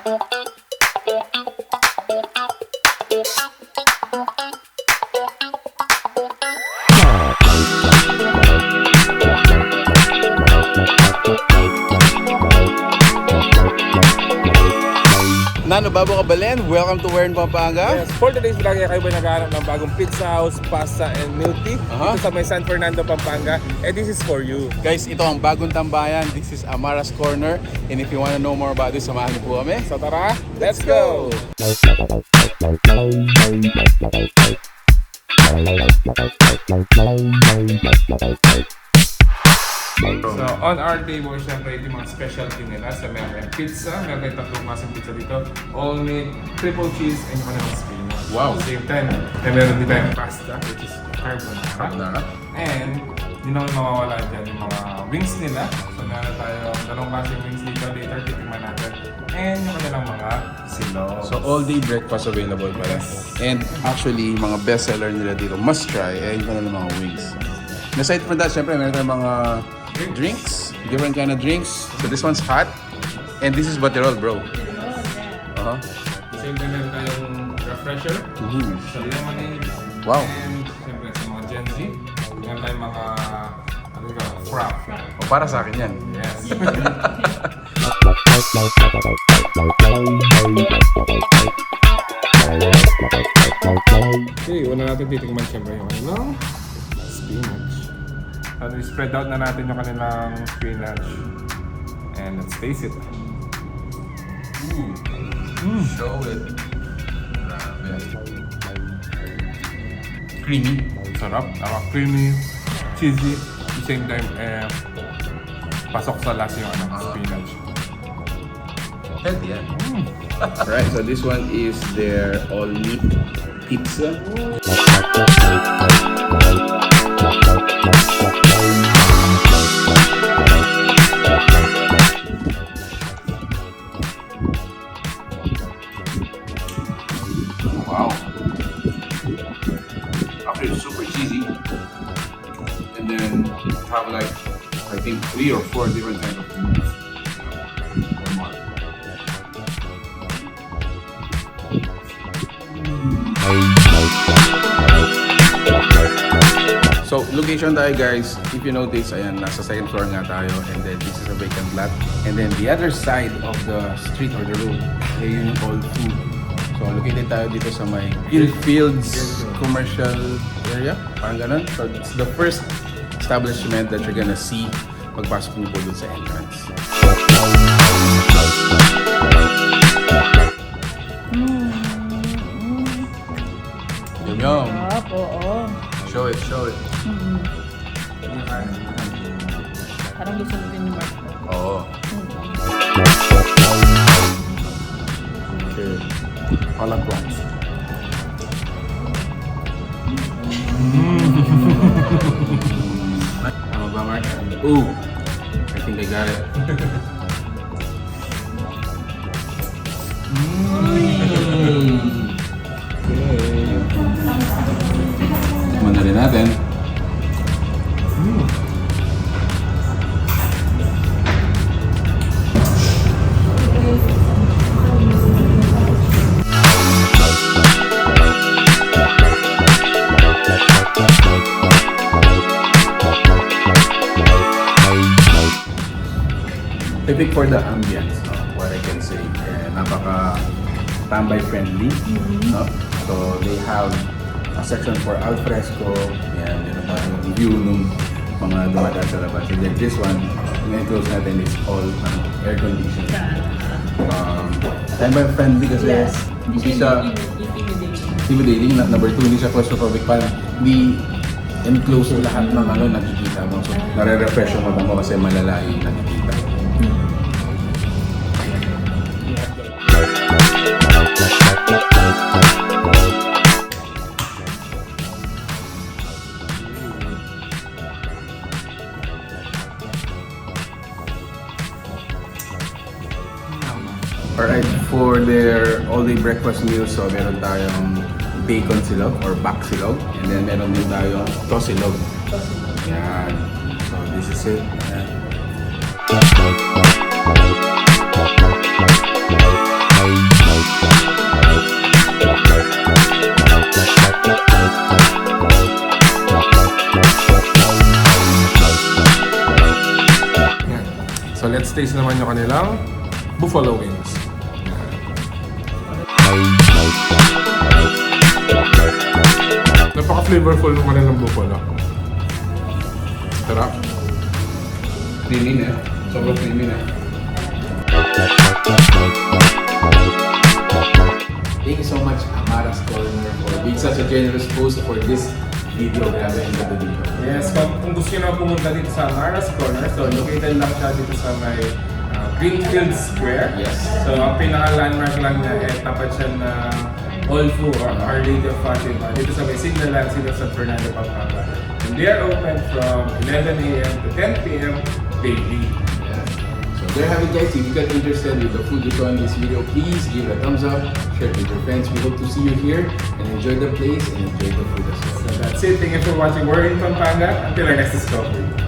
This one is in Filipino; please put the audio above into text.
Nano, babo ka balen? Welcome to Fernando Pampanga. Yes, for today's vlog, kayo ba naghahanap ng bagong pizza house, pasta, and milk tea dito sa may San Fernando, Pampanga. And this is for you. Guys, ito ang Bagong Tambayan. This is Amarah's Corner. And if you wanna know more about this, samahan niyo po kami. So tara, let's go! So on our table, syempre ito yung mga specialty nila. So meron pizza, meron tayong tatlong klaseng pizza dito. All meat, triple cheese, and yung kanilang spinach. Wow! At the same time, meron din tayong pasta, which is carbonara. And hindi naman mawawala dyan yung mga wings nila. So meron tayong dalawang klaseng wings dito. Later, titigman natin. And yung kanilang mga silog. So all day breakfast available pala. Yes. And actually, mga best seller nila dito, must try, ay yung kanilang mga wings. And aside from that, syempre meron tayong mga drinks, different kind of drinks. So this one's hot, and this is butterroll, bro. Same time meron tayong refresher. So lemonade. Wow. And syempre sa mga Gen Z, meron tayong mga frap. O, para sa akin yan. Yes. Okay, una natin titikman syempre yung kanilang spinach. At spread out na natin yung kanilang spinach. And let's taste it. Show it. Grabe. Creamy. Sarap. Creamy, cheesy. At the same time, pasok sa lasa yung spinach. Healthy yan. Right, so this one is their all-meat pizza. Wow. Actually, it's super cheesy. And then have like, I think 3 or 4 different kinds of meats. Or more. So, location tayo guys. If you notice, ayan, nasa second floor nga tayo. And then this is a vacant lot. And then the other side of the street or the road, ayun yung all food. So, located tayo dito sa may Greenfields commercial area. Parang ganun. So, it's the first establishment that you're gonna see pagpasok niyo po dun sa entrance. Yum yum! Oo. Show it, show it. Parang gusto mo din ni Mark. Oo. Okay. All at once. Tama ba, Mark? Ooh! I think I got it. Tikman na rin natin. Typical for the ambience, no? What I can say, napaka tambay friendly, no? So they have a section for al fresco, yan, yun ang view nung mga dumadaan sa labas. And then this one, yung enclose natin is all air conditioned. Tambay friendly kasi hindi siya intimidating. Number 2, hindi siya claustrophobic, parang hindi enclose lahat ng nakikita mo. So nare-refresh yung mata mo kasi malalayo yung nakikita. Alright, for their all-day breakfast meal, so meron tayong bacon silog or back silog, and then meron din tayong tosilog. Yan. So this is it. Yan. Let's taste naman yung kanilang buffalo wings. Napaka-flavorful ng kanilang buffalo. Sarap. Creamy na. Sobrang creamy na. Thank you so much, Amarah's Corner, for being such a generous host for this video. Grabe ang ganda dito. Yes, kung gusto nyo na pumunta dito sa Amarah's Corner, so located lang siya dito sa may Greenfields Square. Yes. So ang pinaka-landmark lang niya ay tapat siya na All Fu or Our Lady of Fatima dito sa may Sindalan, San Fernando Pampanga. And they are open from 11 a.m. to 10 p.m. daily. So there have it, guys. If you got interested with the food you saw in this video, please give it a thumbs up, share it with your friends. We hope to see you here and enjoy the place and enjoy the food as well. So that's it. Thank you for watching. We're in Pampanga. Until our next discovery.